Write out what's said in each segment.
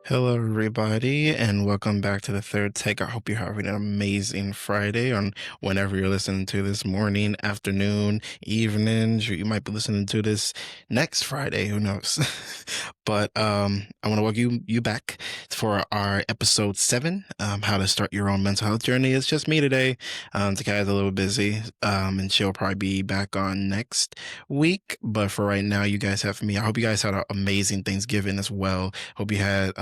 Hello, everybody, and welcome back to the third take. I hope you're having an amazing Friday on whenever you're listening to this morning, afternoon, evening. You might be listening to this next Friday, who knows? But I want to welcome you back for our episode 7, how to start your own mental health journey. It's just me today. Takai's a little busy, and she'll probably be back on next week. But for right now, you guys have me. I hope you guys had an amazing Thanksgiving as well. Hope you had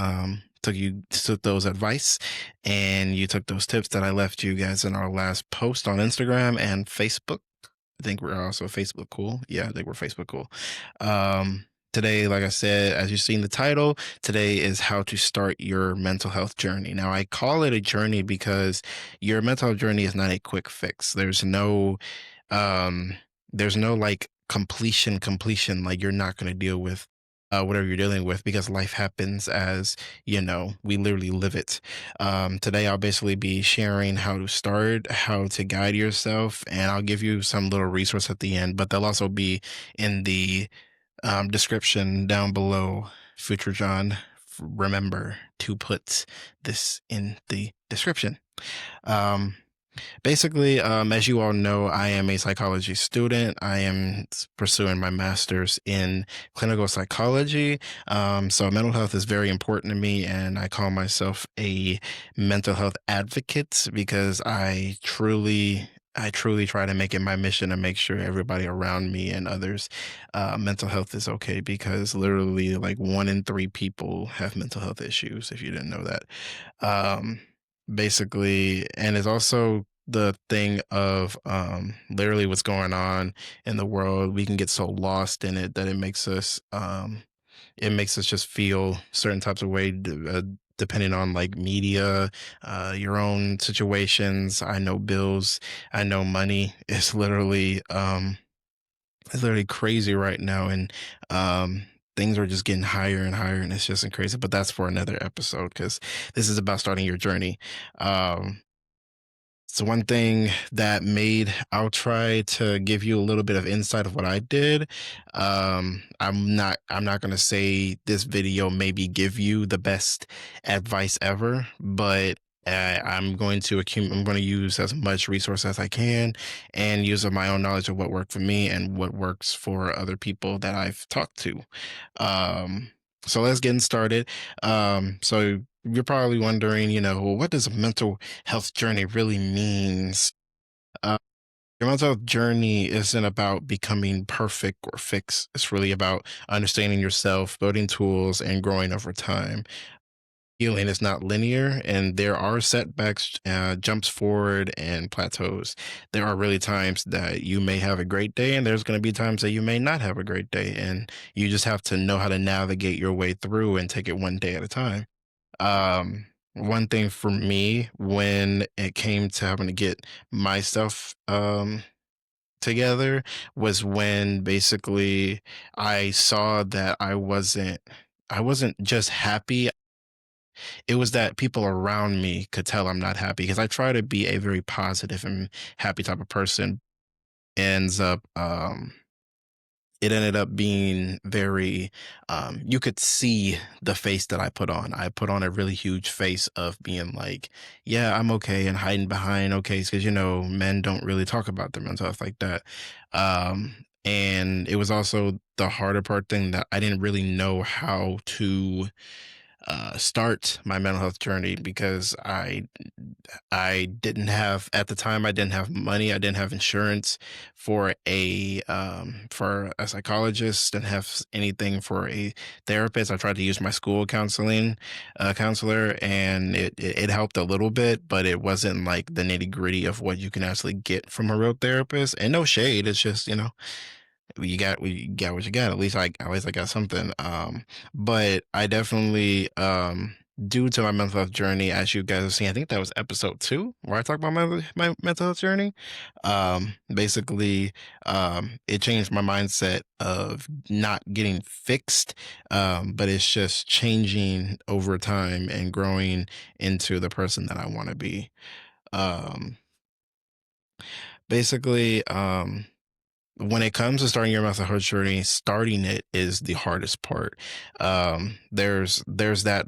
took those advice and you took those tips that I left you guys in our last post on Instagram and Facebook. I think we're also Facebook cool. Yeah, I think we're Facebook cool. Today, like I said, as you've seen the title, today is how to start your mental health journey. Now, I call it a journey because your mental health journey is not a quick fix. Um, there's no like completion. Like you're not going to deal with whatever you're dealing with because life happens as we literally live it. Today, I'll basically be sharing how to start, how to guide yourself, and I'll give you some little resource at the end, but they'll also be in the description down below. Future John, remember to put this in the description. Um, Basically, as you all know, I am a psychology student. I am pursuing my master's in clinical psychology. So mental health is very important to me, and I call myself a mental health advocate because I truly try to make it my mission to make sure everybody around me and others, mental health is okay because literally like 1 in 3 people have mental health issues, if you didn't know that. Um, Basically, and it's also the thing of literally what's going on in the world. We can get so lost in it that it makes us just feel certain types of way depending on like media, your own situations. I know bills, I know money is literally crazy right now, and things are just getting higher and higher, and it's just crazy. But that's for another episode because this is about starting your journey. Um, so one thing that made I'll try to give you a little bit of insight of what I did. I'm not gonna say this video maybe give you the best advice ever, but I'm going to use as much resource as I can and use of my own knowledge of what worked for me and what works for other people that I've talked to. Um, so let's get started. So you're probably wondering, well, what does a mental health journey really means? Uh, your mental health journey isn't about becoming perfect or fixed. It's really about understanding yourself, building tools, and growing over time. Healing is not linear, and there are setbacks, jumps forward, and plateaus. There are really times that you may have a great day, and there's going to be times that you may not have a great day, and you just have to know how to navigate your way through and take it one day at a time. One thing for me when it came to having to get myself together was when basically I saw that I wasn't just happy. It was that people around me could tell I'm not happy because I try to be a very positive and happy type of person. Ends up It ended up being very you could see the face that I put on a really huge face of being like, yeah, I'm okay, and hiding behind okay because men don't really talk about their mental health like that. And it was also the harder part thing that I didn't really know how to start my mental health journey because I didn't have at the time I didn't have money, I didn't have insurance for a psychologist, didn't have anything for a therapist. I tried to use my school counselor, and it helped a little bit, but it wasn't like the nitty-gritty of what you can actually get from a real therapist. And no shade, it's just, we got what you got. At least I got something. But I definitely due to my mental health journey, as you guys have seen, I think that was episode 2 where I talked about my mental health journey. Basically, it changed my mindset of not getting fixed, but it's just changing over time and growing into the person that I want to be. Um, Basically, When it comes to starting your mental health journey, starting it is the hardest part. There's that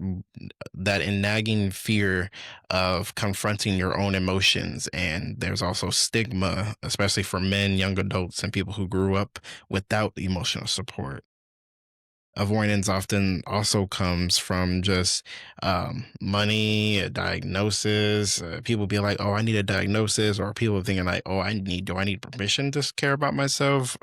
nagging fear of confronting your own emotions, and there's also stigma, especially for men, young adults, and people who grew up without emotional support. Avoidance often also comes from just money, a diagnosis. People be like, "Oh, I need a diagnosis," or people thinking like, "Oh, do I need permission to care about myself?"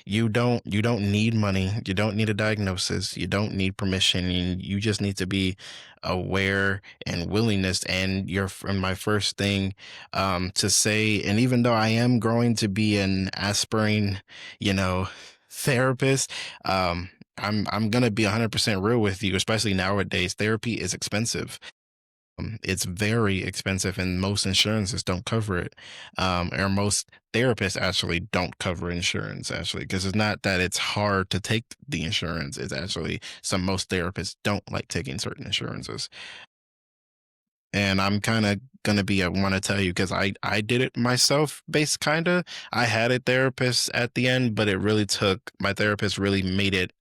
You don't need money. You don't need a diagnosis. You don't need permission. You just need to be aware and willingness. And my first thing to say, and even though I am growing to be an aspiring, you know, therapist, I'm gonna be 100% real with you, especially nowadays. Therapy is expensive. It's very expensive, and most insurances don't cover it. Or most therapists actually don't cover insurance, actually, because it's not that it's hard to take the insurance. It's actually most therapists don't like taking certain insurances. And I'm kind of gonna be I want to tell you because I did it myself, base kind of. I had a therapist at the end, but it really took my therapist really made it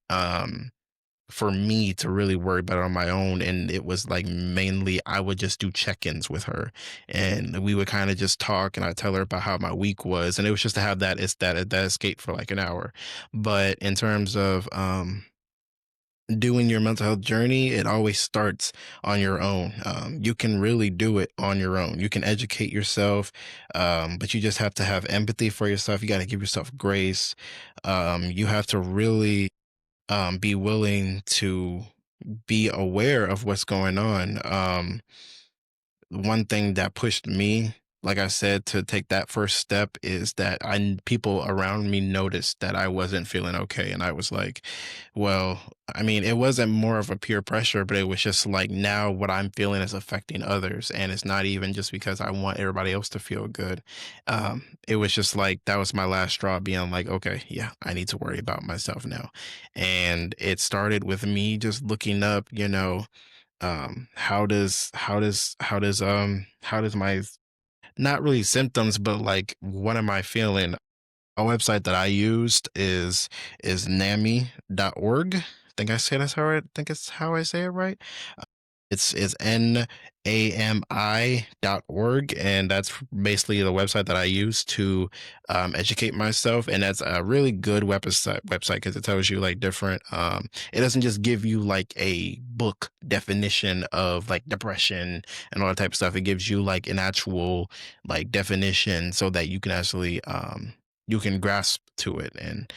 for me to really worry about it on my own. And it was like mainly I would just do check-ins with her, and we would kind of just talk, and I tell her about how my week was, and it was just to have that escape for like an hour. But in terms of doing your mental health journey, it always starts on your own. You can really do it on your own. You can educate yourself, but you just have to have empathy for yourself. You got to give yourself grace. You have to really be willing to be aware of what's going on. One thing that pushed me, like I said, to take that first step is that people around me noticed that I wasn't feeling okay, and I was like, well, I mean, it wasn't more of a peer pressure, but it was just like now what I'm feeling is affecting others, and it's not even just because I want everybody else to feel good. It was just like that was my last straw, being like, okay, yeah, I need to worry about myself now, and it started with me just looking up, how does my not really symptoms, but like what am I feeling? A website that I used is NAMI.org. Think I say that's how I think it's how I say it right. It's NAMI.org, and that's basically the website that I use to educate myself. And that's a really good website because it tells you like different. It doesn't just give you like a book definition of like depression and all that type of stuff. It gives you like an actual like definition so that you can actually you can grasp to it. And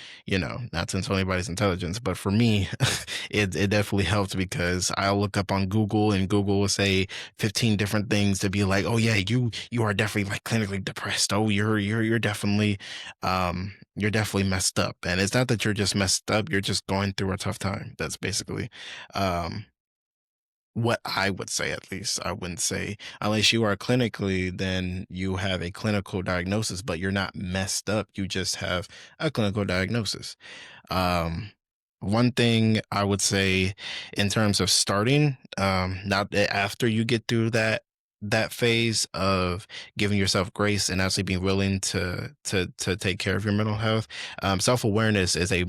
not to insult anybody's intelligence, but for me, it definitely helped because I'll look up on Google, and Google will say 15 different things to be like, oh yeah, you are definitely like clinically depressed. Oh, you're definitely messed up. And it's not that you're just messed up, you're just going through a tough time. That's basically um what I would say. At least I wouldn't say unless you are clinically, then you have a clinical diagnosis, but you're not messed up. You just have a clinical diagnosis. Um, One thing I would say in terms of starting, not after you get through that phase of giving yourself grace and actually being willing to take care of your mental health. Self-awareness is a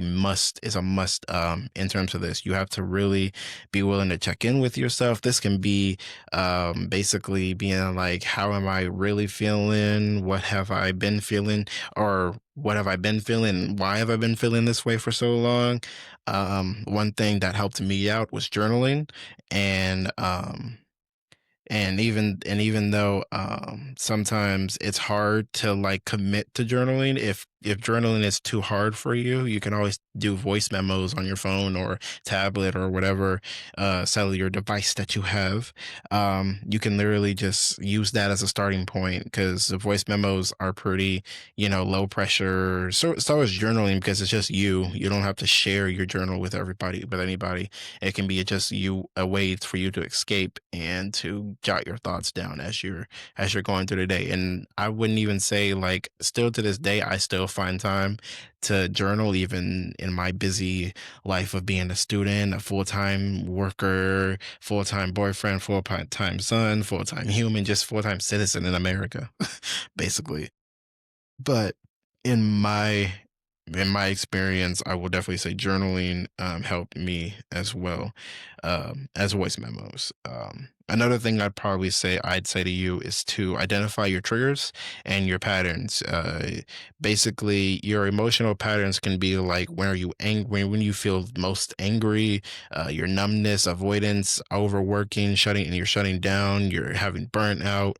must in terms of this. You have to really be willing to check in with yourself. This can be basically being like, how am I really feeling? What have I been feeling? Or what have I been feeling? Why have I been feeling this way for so long? One thing that helped me out was journaling, and even though sometimes it's hard to like commit to journaling, if journaling is too hard for you, you can always do voice memos on your phone or tablet or whatever cellular device that you have. You can literally just use that as a starting point because the voice memos are pretty, low pressure. So is journaling because it's just you don't have to share your journal with anybody. It can be just a way for you to escape and to jot your thoughts down as you're going through the day. And I wouldn't even say like still to this day, I still find time to journal even in my busy life of being a student, a full-time worker, full-time boyfriend, full-time son, full-time human, just full-time citizen in America, basically. But in my in my experience, I will definitely say journaling helped me as well, as voice memos. Another thing I'd say to you is to identify your triggers and your patterns. Basically, your emotional patterns can be like when are you angry, when you feel most angry, your numbness, avoidance, overworking, you're shutting down, you're having burnout,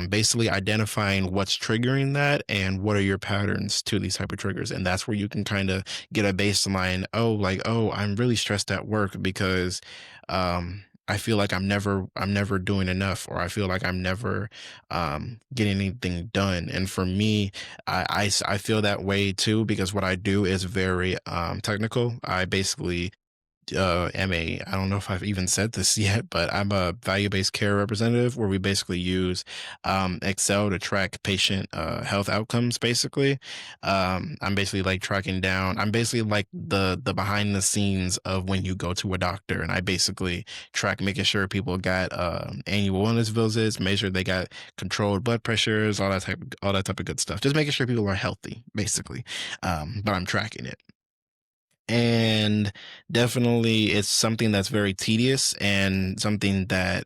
basically identifying what's triggering that and what are your patterns to these type of triggers, and that's where you can kind of get a baseline. Oh, like, oh, I'm really stressed at work because I feel like I'm never doing enough, or I feel like I'm never getting anything done. And for me, I feel that way too, because what I do is very technical. I basically am a I don't know if I've even said this yet, but I'm a value-based care representative where we basically use Excel to track patient health outcomes. Basically, I'm basically like tracking down. I'm basically like the behind the scenes of when you go to a doctor, and I basically track making sure people got annual wellness visits, make sure they got controlled blood pressures, all that type of good stuff. Just making sure people are healthy, basically. But I'm tracking it, and definitely it's something that's very tedious and something that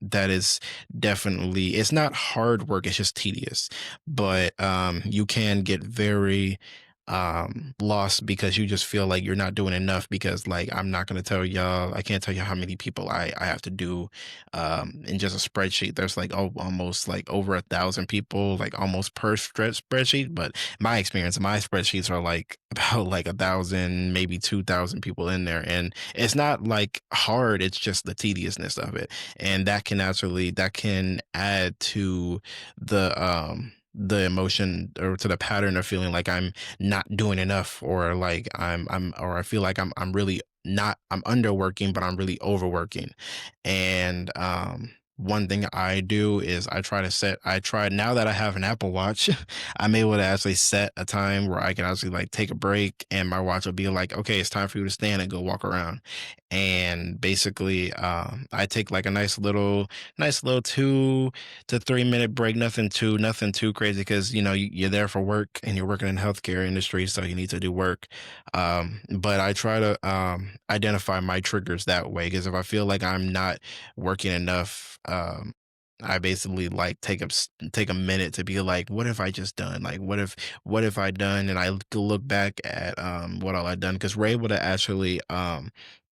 that is definitely, it's not hard work, it's just tedious. But you can get very lost because you just feel like you're not doing enough, because like I'm not going to tell y'all, I can't tell you how many people I have to do in just a spreadsheet. There's like, oh, almost like over 1,000 people like almost per spreadsheet. But my experience, my spreadsheets are like about like 1,000, maybe 2,000 people in there, and it's not like hard. It's just the tediousness of it, and that can add to the emotion, or to the pattern of feeling like I'm not doing enough, or like or I feel like I'm really not, I'm underworking, but I'm really overworking. And one thing I do is I try, now that I have an Apple Watch, I'm able to actually set a time where I can actually like take a break, and my watch will be like, okay, it's time for you to stand and go walk around. And basically, I take like a nice little 2 to 3 minute break, nothing too crazy, because you know you're there for work and you're working in the healthcare industry, so you need to do work. But I try to identify my triggers that way, because if I feel like I'm not working enough, I basically like take a minute to be like, what have I just done? Like, what have I done? And I look back at what all I've done, because we're able to actually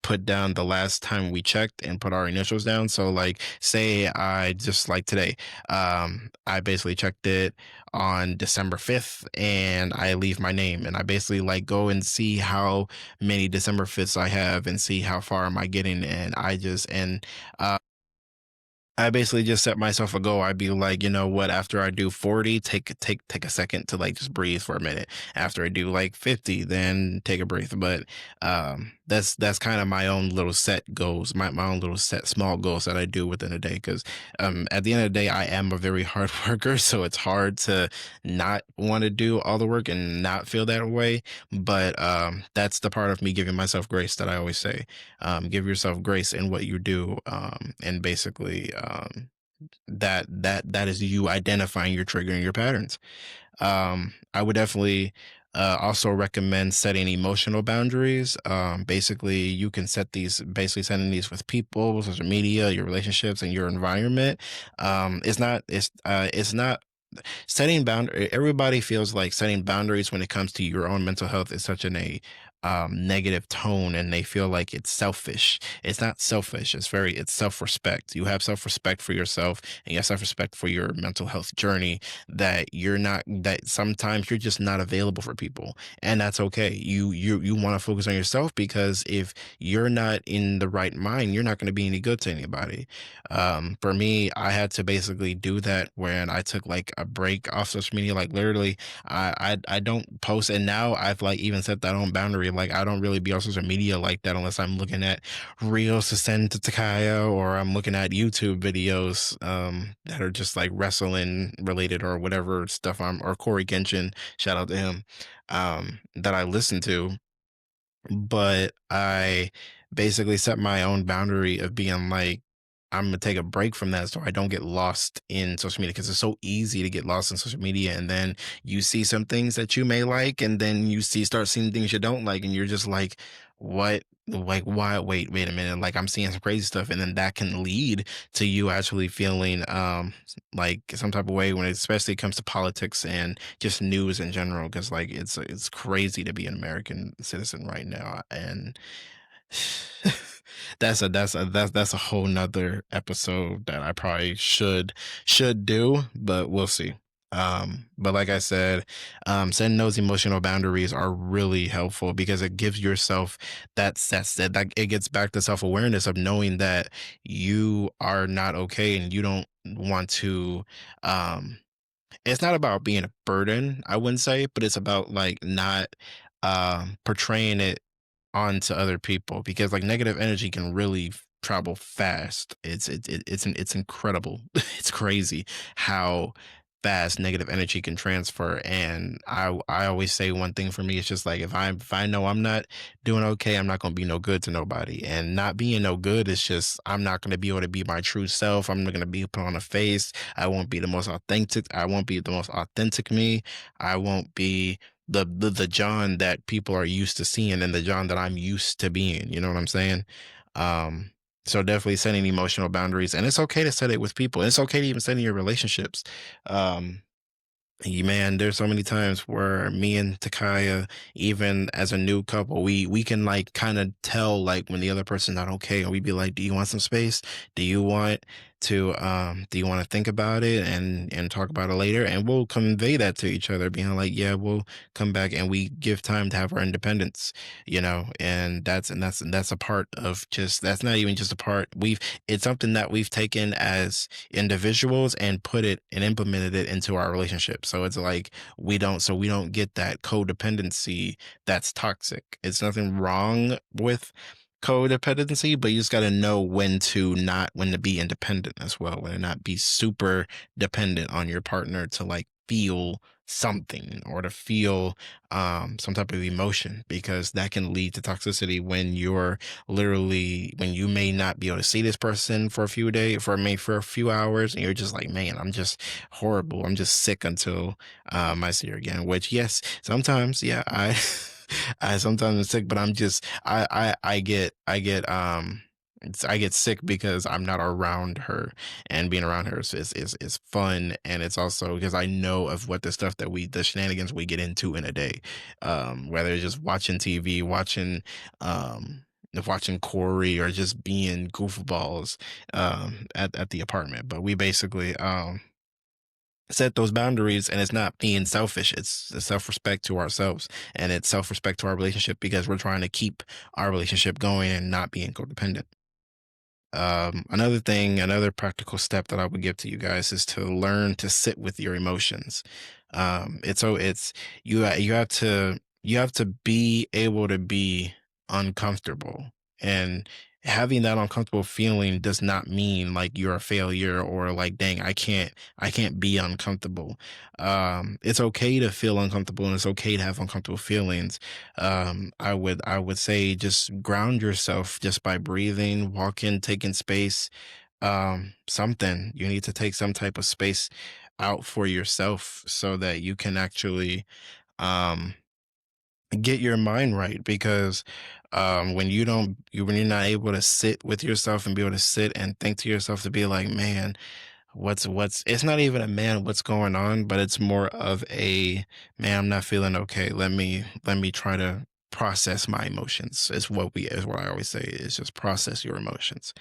put down the last time we checked and put our initials down. So like, say I just like today, I basically checked it on December 5th, and I leave my name, and I basically like go and see how many December 5ths I have and see how far am I getting. And uh I basically just set myself a goal. I'd be like, you know what, after I do 40, take a second to like just breathe for a minute. After I do like 50, then take a breath. But that's kind of my own little set goals, my own little set small goals that I do within a day. Because at the end of the day, I am a very hard worker, so it's hard to not want to do all the work and not feel that way. But that's the part of me giving myself grace that I always say. Give yourself grace in what you do, and basically that is you identifying your trigger and your patterns. I would definitely also recommend setting emotional boundaries. Basically, you can set these, basically setting these with people, social media, your relationships, and your environment. It's not setting boundary. Everybody feels like setting boundaries when it comes to your own mental health is such a negative tone, and they feel like it's selfish. It's not selfish. It's self-respect. You have self-respect for yourself, and you have self-respect for your mental health journey, that you're not, that sometimes you're just not available for people, and that's okay. You want to focus on yourself, because if you're not in the right mind, you're not going to be any good to anybody. For me, I had to basically do that when I took like a break off social media. Like literally, I don't post, and now I've like even set that own boundary. Like I don't really be on social media like that unless I'm looking at reels to send to Takaya, or I'm looking at YouTube videos that are just like wrestling related or whatever stuff, or Corey Genshin, shout out to him, that I listen to. But I basically set my own boundary of being like, I'm gonna take a break from that so I don't get lost in social media because it's so easy to get lost in social media. And then you see some things that you may like, and then start seeing things you don't like, and you're just like, what? Like, why? Wait a minute. Like, I'm seeing some crazy stuff, and then that can lead to you actually feeling like some type of way when it especially comes to politics and just news in general. Because like it's crazy to be an American citizen right now, and that's a whole nother episode that I probably should do, but we'll see. But like I said, setting those emotional boundaries are really helpful because it gives yourself that it gets back to self-awareness of knowing that you are not okay and you don't want to um it's not about being a burden, I wouldn't say, but it's about like not portraying it onto other people because like negative energy can really travel fast. It's incredible. It's crazy how fast negative energy can transfer. And I always say one thing for me, it's just like if I know I'm not doing okay, I'm not gonna be no good to nobody. And not being no good is just I'm not gonna be able to be my true self. I'm not gonna be put on a face. I won't be the most authentic. I won't be the most authentic me. I won't be the John that people are used to seeing and the John that I'm used to being. You know what I'm saying? Um, so definitely setting emotional boundaries, and it's okay to set it with people. It's okay to even set in your relationships. Um, Man, there's so many times where me and Takaya, even as a new couple, we can like kind of tell like when the other person's not okay, and we'd be like, "Do you want some space? Do you want to think about it and talk about it later?" And we'll convey that to each other, being like, "Yeah, we'll come back," and we give time to have our independence, and that's a part of just that's not even just a part it's something that we've taken as individuals and put it and implemented it into our relationship. So it's like we don't get that codependency that's toxic. It's nothing wrong with codependency, but you just got to know when to be independent as well, when to not be super dependent on your partner to like feel something or to feel some type of emotion because that can lead to toxicity when you may not be able to see this person for a few days for a few hours and you're just like, man, I'm just horrible, I'm just sick until I see her again, which yes, sometimes, yeah, I I sometimes am sick, but I'm just I get sick because I'm not around her, and being around her is fun, and it's also because I know of what the stuff the shenanigans we get into in a day, whether it's just watching TV, um, watching Corey, or just being goofballs at the apartment. But we basically set those boundaries, and it's not being selfish, it's a self-respect to ourselves, and it's self-respect to our relationship because we're trying to keep our relationship going and not being codependent. Another practical step that I would give to you guys is to learn to sit with your emotions. It's you have to be able to be uncomfortable, and having that uncomfortable feeling does not mean like you're a failure or like, dang, I can't be uncomfortable. It's okay to feel uncomfortable and it's okay to have uncomfortable feelings. I would say just ground yourself just by breathing, walking, taking space. Something you need to take some type of space out for yourself so that you can actually um get your mind right because when you're not able to sit with yourself and be able to sit and think to yourself to be like, man, what's it's not even a man what's going on, but it's more of a man, I'm not feeling okay, let me try to process my emotions. Is what I always say, is just process your emotions.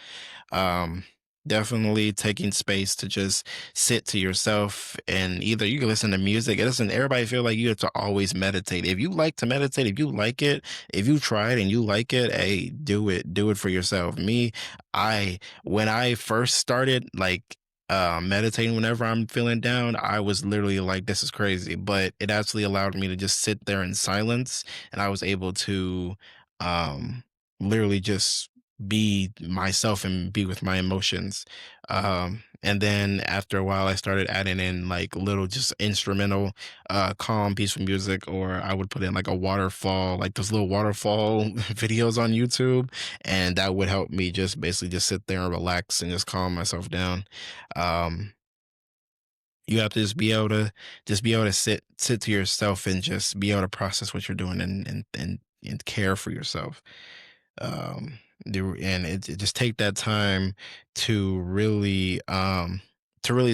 um Definitely taking space to just sit to yourself, and either you can listen to music. It doesn't everybody feel like you have to always meditate. If you like to meditate, if you like it, if you try it and you like it, hey, do it for yourself. Me, I when I first started like meditating whenever I'm feeling down, I was literally like, this is crazy, but it actually allowed me to just sit there in silence, and I was able to um literally just be myself and be with my emotions. And then after a while, I started adding in like little just instrumental, calm, peaceful music, or I would put in like a waterfall, like those little waterfall videos on YouTube, and that would help me just basically just sit there and relax and just calm myself down. Um, you have to just be able to sit to yourself and just be able to process what you're doing and care for yourself. And it just take that time to really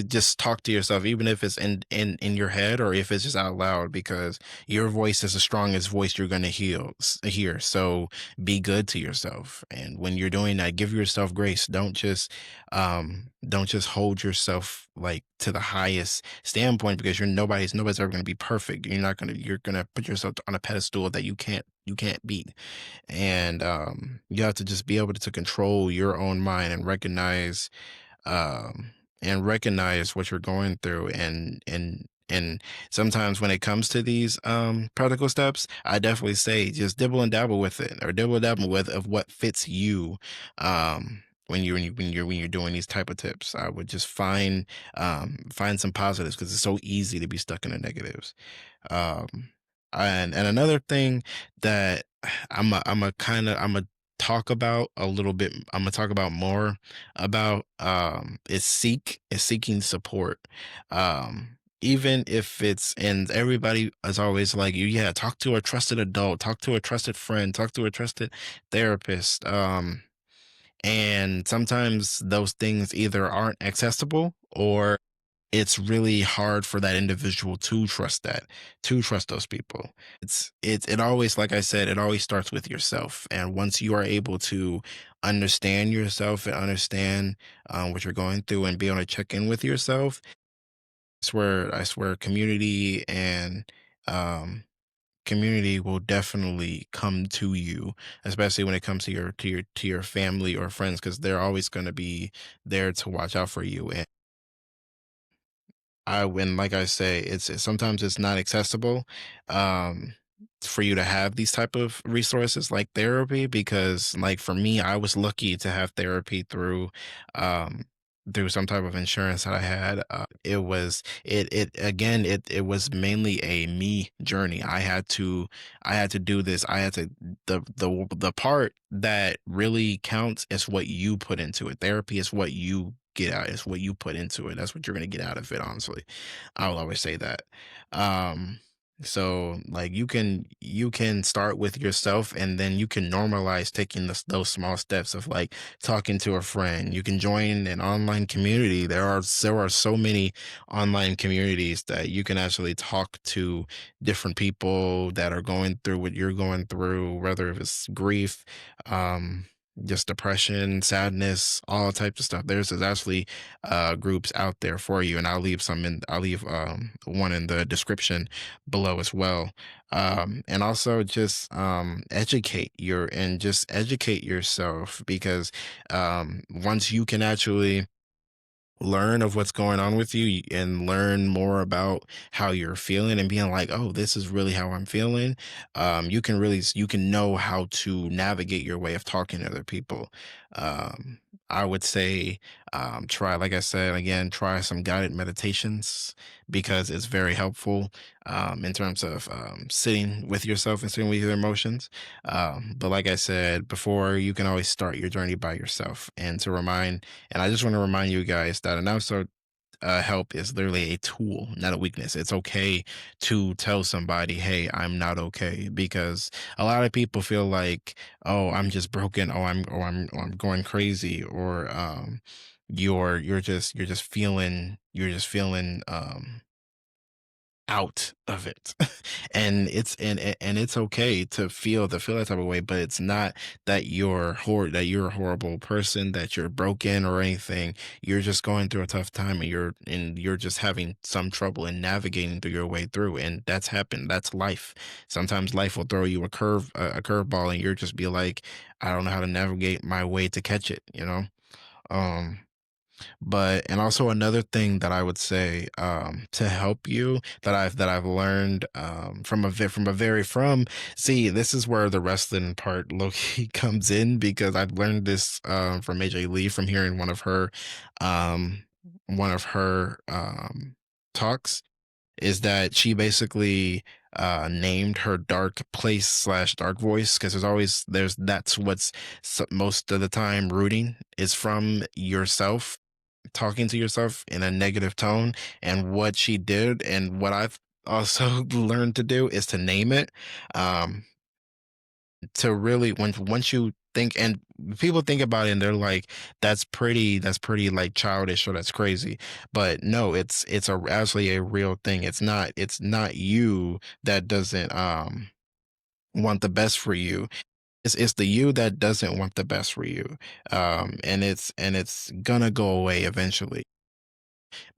just talk to yourself, even if it's in your head or if it's just out loud, because your voice is the strongest voice you're going to hear. So be good to yourself, and when you're doing that, give yourself grace. Don't just hold yourself like to the highest standpoint, because nobody's ever going to be perfect. You're gonna put yourself on a pedestal that you can't beat. And you have to just be able to control your own mind um and recognize what you're going through. And sometimes when it comes to these practical steps, I definitely say just dibble and dabble with it, or dibble and dabble with of what fits you. When you're doing these type of tips, I would just find some positives, because it's so easy to be stuck in the negatives. um and another thing that I'm a talk about a little bit, I'm gonna talk about more about, is seeking support. Even if it's, and everybody is always like, you yeah, talk to a trusted adult, talk to a trusted friend, talk to a trusted therapist. And sometimes those things either aren't accessible, or it's really hard for that individual to trust those people. It always, like I said, it always starts with yourself. And once you are able to understand yourself and understand what you're going through and be able to check in with yourself, I swear community and um community will definitely come to you, especially when it comes to your family or friends, because they're always going to be there to watch out for you. And when, like I say, sometimes it's not accessible, um, for you to have these type of resources like therapy, because like for me, I was lucky to have therapy um, through some type of insurance that I had. It was mainly a me journey. I had to do this. The part that really counts is what you put into it. Therapy is what you get out, is what you put into it. That's what you're gonna get out of it, honestly. I will always say that. Um, so like you can start with yourself, and then you can normalize taking those small steps of like talking to a friend. You can join an online community. There are so many online communities that you can actually talk to different people that are going through what you're going through, whether if it's grief, um, just depression, sadness, all types of stuff. There's actually groups out there for you, and I'll leave one in the description below as well. And also just just educate yourself, because once you can actually learn of what's going on with you, and learn more about how you're feeling, and being like, oh, this is really how I'm feeling, you can know how to navigate your way of talking to other people. um I would say, try, like I said again, try some guided meditations, because it's very helpful in terms of sitting with yourself and sitting with your emotions. But like I said before, you can always start your journey by yourself. And I just want to remind you guys that an episode help is literally a tool, not a weakness. It's okay to tell somebody, "Hey, I'm not okay," because a lot of people feel like, "Oh, I'm just broken. I'm going crazy," or you're just feeling out of it. And it's okay to feel that type of way, but it's not that you're a horrible person, that you're broken or anything. You're just going through a tough time, and you're just having some trouble in navigating through your way through, and that's happened. That's life. Sometimes life will throw you a curveball, and you're just be like, I don't know how to navigate my way to catch it. Um But and also another thing that I would say to help you that I've learned from a very from see this is where the wrestling part low key comes in because I've learned this from AJ Lee from hearing um one of her talks is that she basically named her dark place slash dark voice because there's that's what's most of the time rooting is from yourself talking to yourself in a negative tone. And what she did, and what I've also learned to do, is to name it. Um, to really once you think and people think about it and they're like, that's pretty like childish or that's crazy. But no, it's a actually a real thing. It's not you that doesn't want the best for you. It's the you that doesn't want the best for you. And it's gonna go away eventually,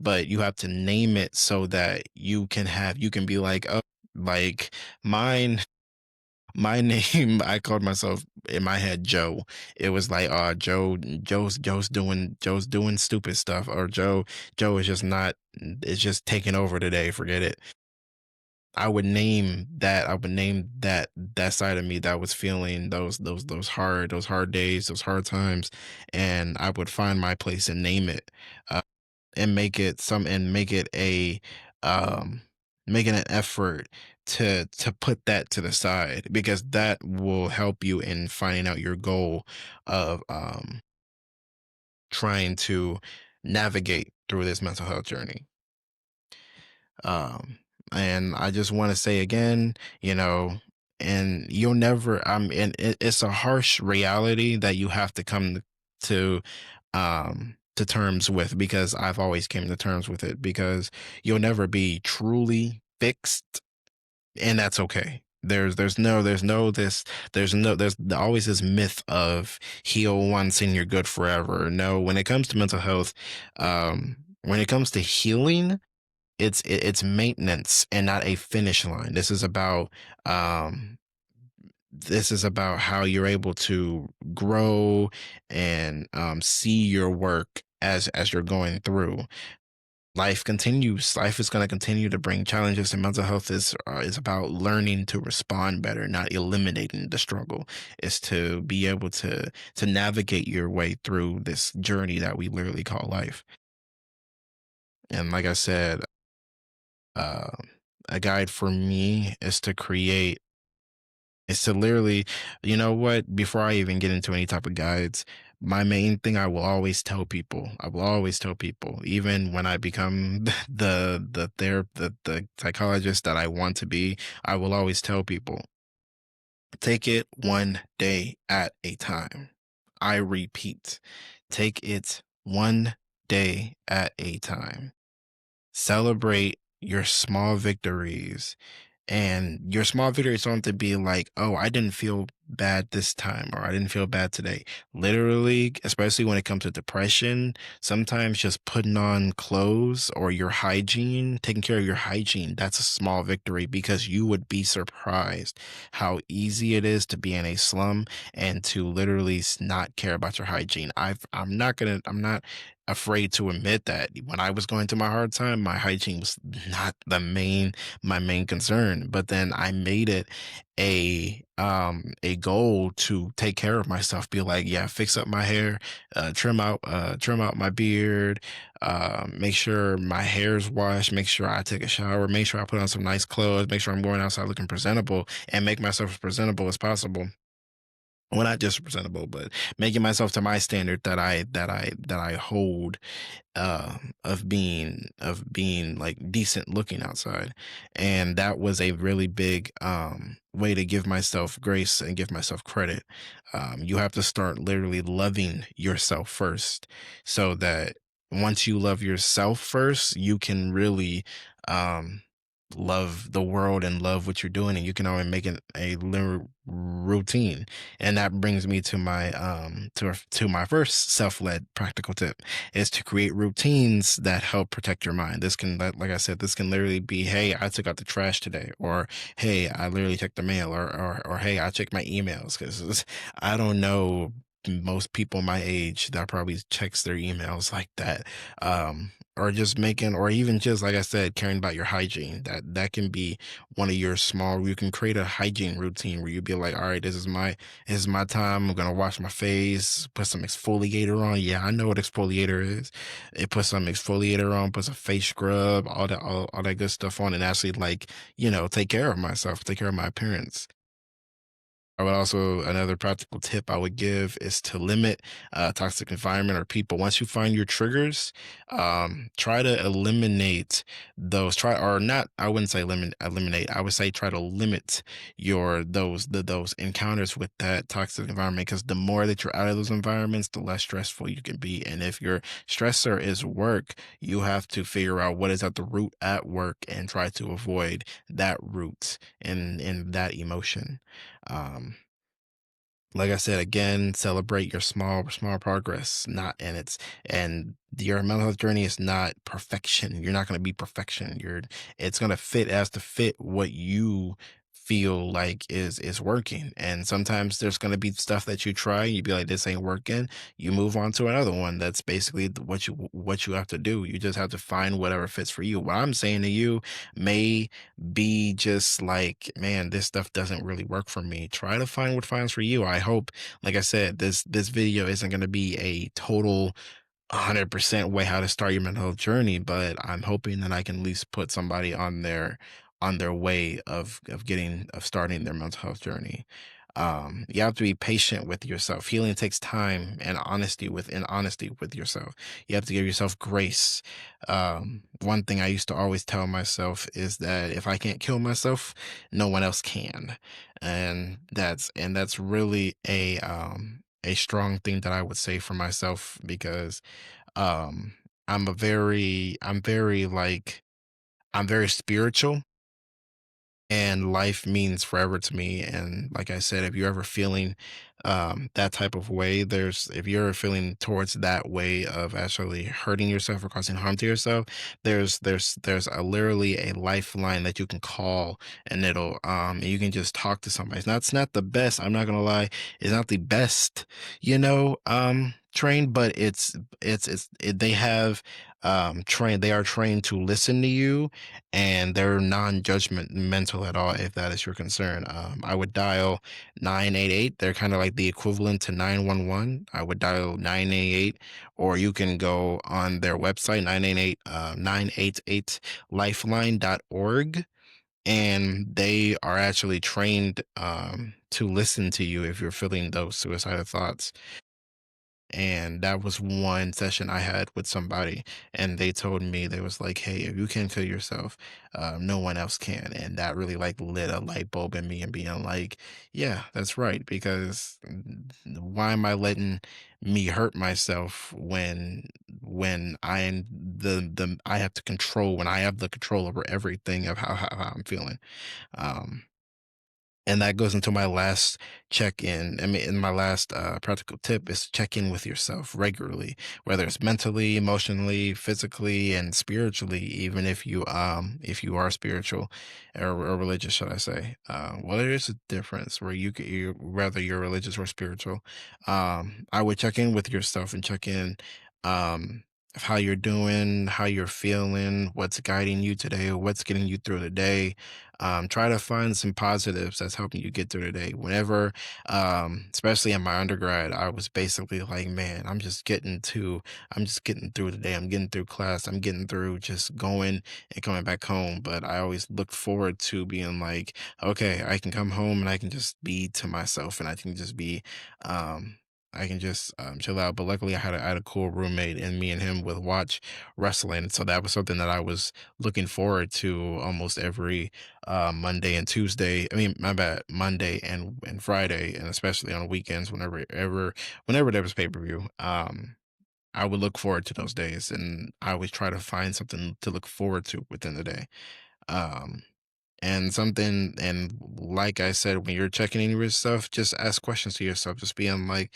but you have to name it so that you can be like, oh, like mine my name, I called myself in my head Joe. It was like, Joe's doing stupid stuff, or Joe is just not, it's just taking over today, forget it. I would name that side of me that was feeling those hard days, those hard times, and I would find my place and name it. And make it a um making an effort to put that to the side because that will help you in finding out your goal of trying to navigate through this mental health journey. um and I just want to say again, you know, and you'll never and it's a harsh reality that you have to come to terms with, because I've always came to terms with it, because you'll never be truly fixed, and that's okay. There's always this myth of heal once and you're good forever. No, when it comes to mental health, when it comes to healing, it's maintenance and not a finish line. Um this is about how you're able to grow and see your work as you're going through. Life continues. Life is going to continue to bring challenges, and mental health is about learning to respond better, not eliminating the struggle. It's to be able to navigate your way through this journey that we literally call life. And like I said, uh, a guide for me is to literally, you know what, before I even get into any type of guides, my main thing I will always tell people, even when I become the psychologist that I want to be, I will always tell people, take it one day at a time. I repeat, take it one day at a time. Celebrate your small victories, and your small victories don't have to be like, oh, I didn't feel bad this time, or I didn't feel bad today. Literally, especially when it comes to depression, sometimes just putting on clothes or your hygiene, taking care of your hygiene, that's a small victory, because you would be surprised how easy it is to be in a slum and to literally not care about your hygiene. I'm not afraid to admit that when I was going through my hard time, my hygiene was not my main concern. But then I made it a goal to take care of myself, be like, yeah, fix up my hair, trim out my beard, make sure my hair's washed, make sure I take a shower, make sure I put on some nice clothes, make sure I'm going outside looking presentable, and make myself as presentable as possible. Well, not just presentable, but making myself to my standard that I hold, of being like decent looking outside. And that was a really big way to give myself grace and give myself credit. You have to start literally loving yourself first, so that once you love yourself first, you can really um love the world and love what you're doing, and you can always make it a routine. And that brings me to my first self-led practical tip, is to create routines that help protect your mind. This can, like I said, this can literally be, hey, I took out the trash today, or hey, I literally checked the mail, or hey, I checked my emails, because I don't know most people my age that probably checks their emails like that. Or just making, or even just like I said, caring about your hygiene. That can be one of your small. You can create a hygiene routine where you be like, all right, this is my time. I'm gonna wash my face, put some exfoliator on. Yeah, I know what exfoliator is. It puts some exfoliator on, put some face scrub, all that good stuff on, and actually like take care of myself, take care of my appearance. I would also another practical tip I would give is to limit toxic environment or people. Once you find your triggers, try to eliminate those. Try or not. I wouldn't say eliminate. I would say try to limit your those encounters with that toxic environment because the more that you're out of those environments, the less stressful you can be. And if your stressor is work, you have to figure out what is at the root at work and try to avoid that root in that emotion. Um, like I said, again, celebrate your small progress. Not and it's and your mental health journey is not perfection. You're not going to be perfection. It's going to fit as to fit what you feel like is working. And sometimes there's going to be stuff that you try and you be like, this ain't working. You move on to another one. That's basically what you have to do. You just have to find whatever fits for you. What I'm saying to you may be just like, man, this stuff doesn't really work for me. Try to find what finds for you. I hope, like I said, this video isn't going to be a total 100% way how to start your mental health journey, but I'm hoping that I can at least put somebody on their way of starting their mental health journey. You have to be patient with yourself. Healing takes time and honesty with yourself. You have to give yourself grace. One thing I used to always tell myself is that if I can't kill myself, no one else can. And that's really a strong thing that I would say for myself because um I'm very like I'm very spiritual and life means forever to me. And like I said, if you're ever feeling that type of way, if you're ever feeling towards that way of actually hurting yourself or causing harm to yourself, there's a literally a lifeline that you can call, and and you can just talk to somebody. It's not the best, I'm not gonna lie, it's not the best, trained, but they have they are trained to listen to you, and they're non-judgmental at all if that is your concern. I would dial 988. They're kind of like the equivalent to 911. I would dial 988, or you can go on their website, 988 lifeline.org, and they are actually trained to listen to you if you're feeling those suicidal thoughts. And that was one session I had with somebody, and they told me, they was like, hey, if you can kill yourself, no one else can. And that really like lit a light bulb in me and being like, yeah, that's right. Because why am I letting me hurt myself when I am the I have to control when I have the control over everything of how I'm feeling. Um and that goes into my last check-in. I mean, in my last practical tip is check in with yourself regularly, whether it's mentally, emotionally, physically, and spiritually. Even if you are spiritual or religious, should I say? Well, there is a difference where whether you're religious or spiritual. I would check in with yourself and check in of how you're doing, how you're feeling, what's guiding you today, what's getting you through the day. Try to find some positives that's helping you get through the day. Whenever, especially in my undergrad, I was basically like, man, I'm just getting through the day. I'm getting through class. I'm getting through just going and coming back home. But I always looked forward to being like, okay, I can come home and I can just be to myself and um, I can just chill out. But luckily, I had a cool roommate, and me and him would watch wrestling. So that was something that I was looking forward to almost every Monday and Tuesday. I mean, my bad, Monday and Friday, and especially on weekends, whenever there was pay per view. I would look forward to those days, and I always try to find something to look forward to within the day. Um, And something, and like I said, when you're checking in with stuff, just ask questions to yourself. Just being like,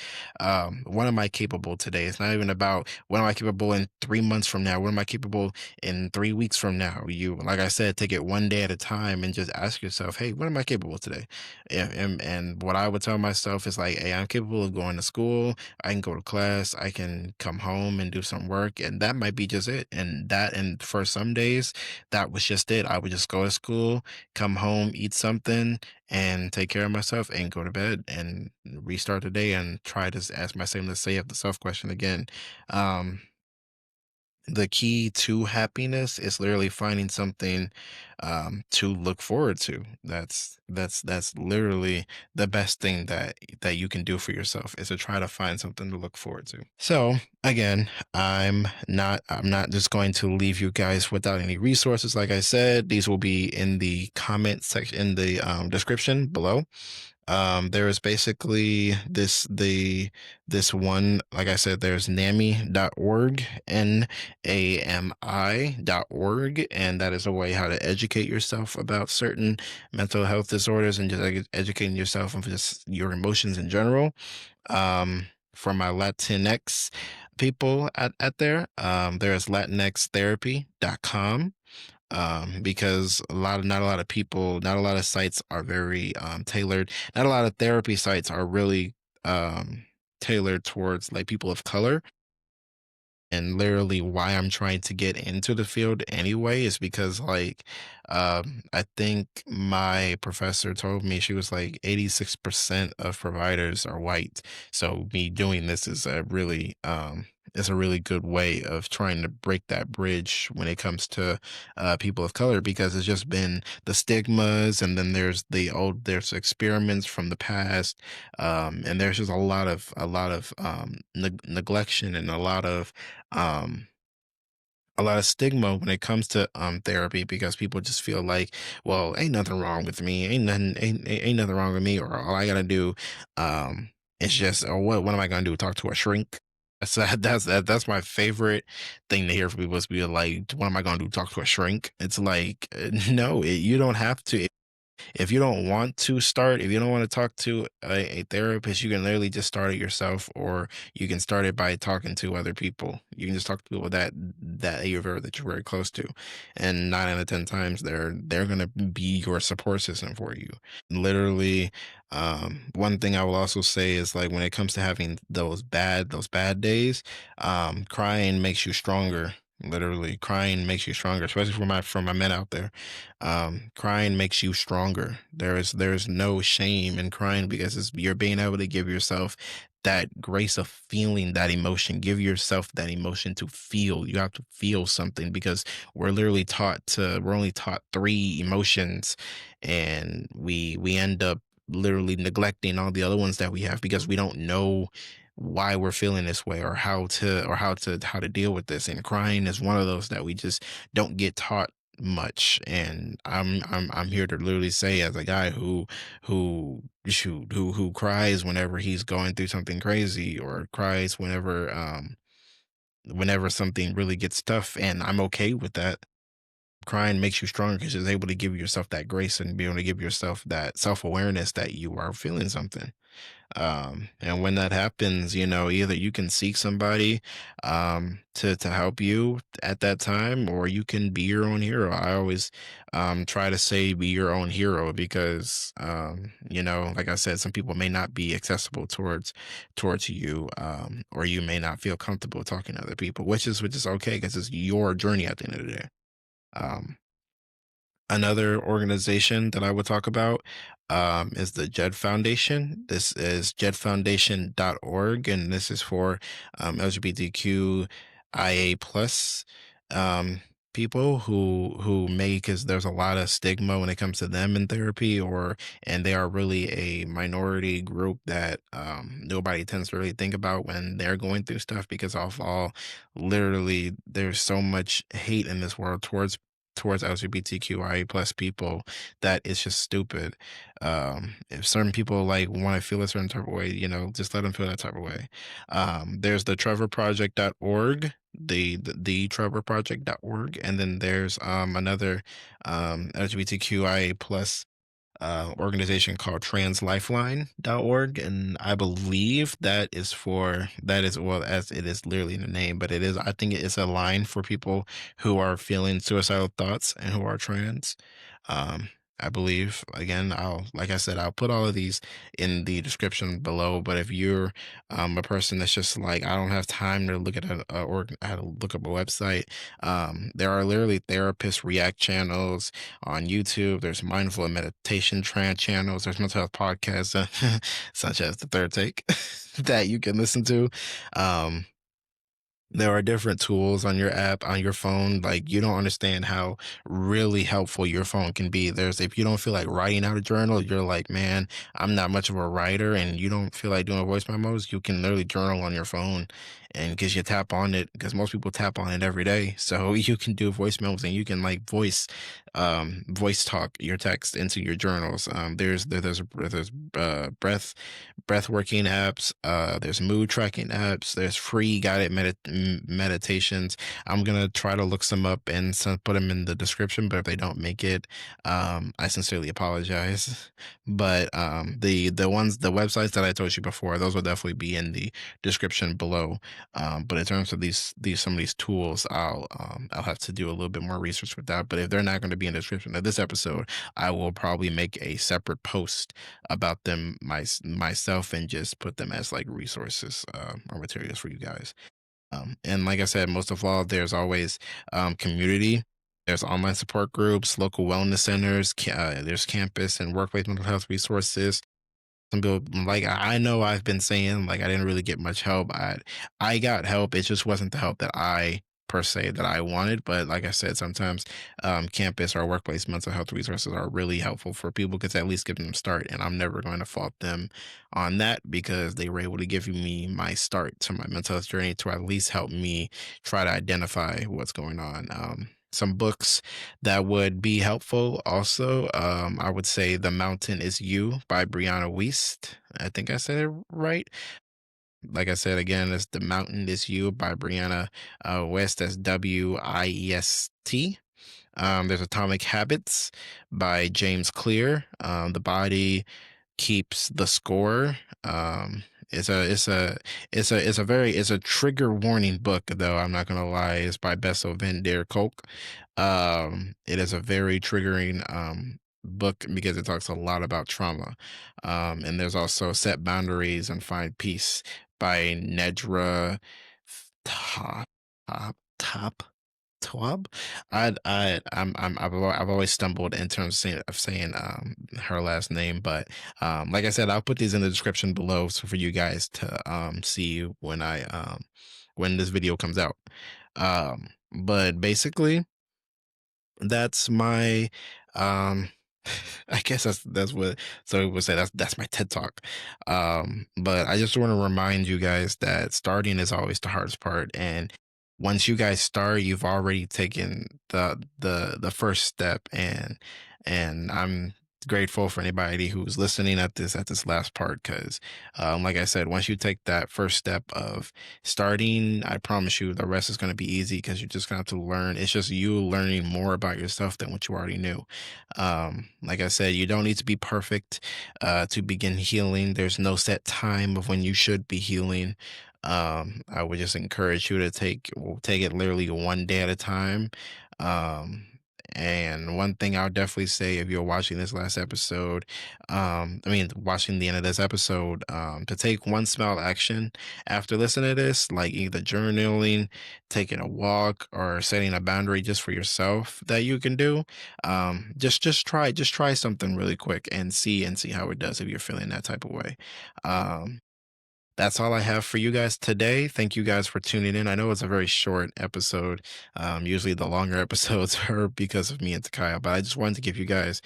what am I capable today? It's not even about what am I capable in 3 months from now? What am I capable in 3 weeks from now? You, like I said, take it one day at a time and just ask yourself, hey, what am I capable today? And what I would tell myself is like, hey, I'm capable of going to school. I can go to class. I can come home and do some work, and that might be just it. And for some days, that was just it. I would just go to school, come home, eat something, and take care of myself, and go to bed and restart the day and try to ask myself the say of the self question again. Um, the key to happiness is literally finding something to look forward to. That's literally the best thing that you can do for yourself, is to try to find something to look forward to. So again, I'm not just going to leave you guys without any resources. Like I said, these will be in the comment section, in the description below. There is basically this one, like I said, there's NAMI.org, NAMI.org, and that is a way how to educate yourself about certain mental health disorders, and just like educating yourself on just your emotions in general. For my Latinx people at there is latinxtherapy.com, because not a lot of people, not a lot of sites are very tailored. Not a lot of therapy sites are really tailored towards like people of color. And literally why I'm trying to get into the field anyway is because like I think my professor told me, she was like 86% of providers are white. So me doing this is a really good way of trying to break that bridge when it comes to people of color, because it's just been the stigmas, and then there's experiments from the past, and there's just a lot of neglection, and um a lot of stigma when it comes to therapy, because people just feel like, well, ain't nothing wrong with me, ain't nothing wrong with me, or all I gotta do is just, or what am I gonna do, talk to a shrink? So that's my favorite thing to hear from people, is be like, what am I gonna do, talk to a shrink? It's like, no, you don't have to. If you don't want to start, if you don't want to talk to a therapist, you can literally just start it yourself, or you can start it by talking to other people. You can just talk to people that you're very close to, and 9 out of 10 times they're gonna be your support system for you. Literally, one thing I will also say is like, when it comes to having those bad days, crying makes you stronger. Literally, crying makes you stronger, especially for my men out there. Crying makes you stronger. There's no shame in crying, because you're being able to give yourself that grace of feeling that emotion. Give yourself that emotion to feel. You have to feel something, because we're only taught three emotions, and we end up literally neglecting all the other ones that we have, because we don't know why we're feeling this way, or how to deal with this. And crying is one of those that we just don't get taught much. And I'm here to literally say, as a guy who who cries whenever he's going through something crazy, or cries whenever something really gets tough, and I'm okay with that. Crying makes you stronger, because you're able to give yourself that grace, and be able to give yourself that self-awareness that you are feeling something. And when that happens, either you can seek somebody to help you at that time, or you can be your own hero. I always try to say, be your own hero, because like I said, some people may not be accessible towards you, or you may not feel comfortable talking to other people, which is okay, because it's your journey at the end of the day. um Another organization that I would talk about is the Jed Foundation. This is jedfoundation.org, and this is for LGBTQIA plus um, people who may, because there's a lot of stigma when it comes to them in therapy, and they are really a minority group that nobody tends to really think about when they're going through stuff, because of all, literally, there's so much hate in this world towards LGBTQIA plus people that is just stupid. If certain people like want to feel a certain type of way, just let them feel that type of way. There's the trevorproject.org, the trevorproject.org, and then there's another LGBTQIA plus organization called translifeline.org, and I believe that is, well, as it is literally in the name, but I think it is a line for people who are feeling suicidal thoughts and who are trans. um I believe, again, I'll like I said, I'll put all of these in the description below. But if you're a person that's just like, I don't have time to look at or how to look up a website, there are literally therapist react channels on YouTube. There's mindful and meditation trance channels. There's mental health podcasts, such as The Third Take, that you can listen to. Um, there are different tools on your app, on your phone. Like, you don't understand how really helpful your phone can be. If you don't feel like writing out a journal, you're like, man, I'm not much of a writer, and you don't feel like doing voice memos, you can literally journal on your phone. And because you tap on it, because most people tap on it every day. So you can do voice memos, and you can like voice talk your text into your journals. There's breath working apps. There's mood tracking apps. There's free guided meditations. I'm gonna try to look some up and put them in the description. But if they don't make it, I sincerely apologize. But the websites that I told you before, those will definitely be in the description below. But in terms of these some of these tools, I'll have to do a little bit more research with that. But if they're not going to be in the description of this episode, I will probably make a separate post about them myself, and just put them as like resources, or materials for you guys. And like I said, most of all, there's always community. There's online support groups, local wellness centers. There's campus and workplace mental health resources. Some people, like, I know I've been saying, like, I didn't really get much help. I got help. It just wasn't the help that I per se that I wanted. But like I said, sometimes campus or workplace mental health resources are really helpful for people, because at least give them a start. And I'm never going to fault them on that, because they were able to give me my start to my mental health journey, to at least help me try to identify what's going on. Some books that would be helpful also, I would say The Mountain Is You by Brianna Wiest. I think I said it right. Like I said, again, it's The Mountain Is You by Brianna West. That's Wiest. There's Atomic Habits by James Clear. The Body Keeps the Score. It's a it's a it's a trigger warning book, though. I'm not gonna lie. It's by Bessel van der Kolk. It is a very triggering book, because it talks a lot about trauma. And there's also Set Boundaries and Find Peace by Nedra Top Top Twab. I've always stumbled in terms of saying her last name. But like I said, I'll put these in the description below, so for you guys to see when this video comes out. But basically, that's my um I guess that's what some people would say. That's my TED Talk. But I just want to remind you guys that starting is always the hardest part. And once you guys start, you've already taken the first step. And I'm grateful for anybody who's listening at this last part, because like I said, once you take that first step of starting, I promise you the rest is going to be easy, because you're just going to have to learn. It's just you learning more about yourself than what you already knew. Like I said, you don't need to be perfect to begin healing. There's no set time of when you should be healing. I would just encourage you to take it literally one day at a time. Um, and one thing I'll definitely say, if you're watching this last episode, watching the end of this episode, to take one small action after listening to this, like either journaling, taking a walk, or setting a boundary just for yourself that you can do. Just try something really quick, and see how it does if you're feeling that type of way. Um, that's all I have for you guys today. Thank you guys for tuning in. I know it's a very short episode. Usually the longer episodes are because of me and Takaya, but I just wanted to give you guys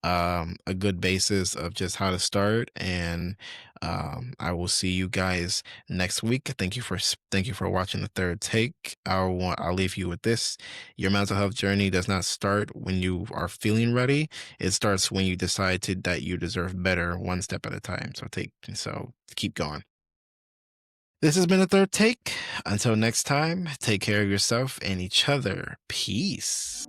a good basis of just how to start. And I will see you guys next week. Thank you for watching the third take. I'll leave you with this: your mental health journey does not start when you are feeling ready. It starts when you decide that you deserve better, one step at a time. So keep going. This has been a third take. Until next time, take care of yourself and each other. Peace.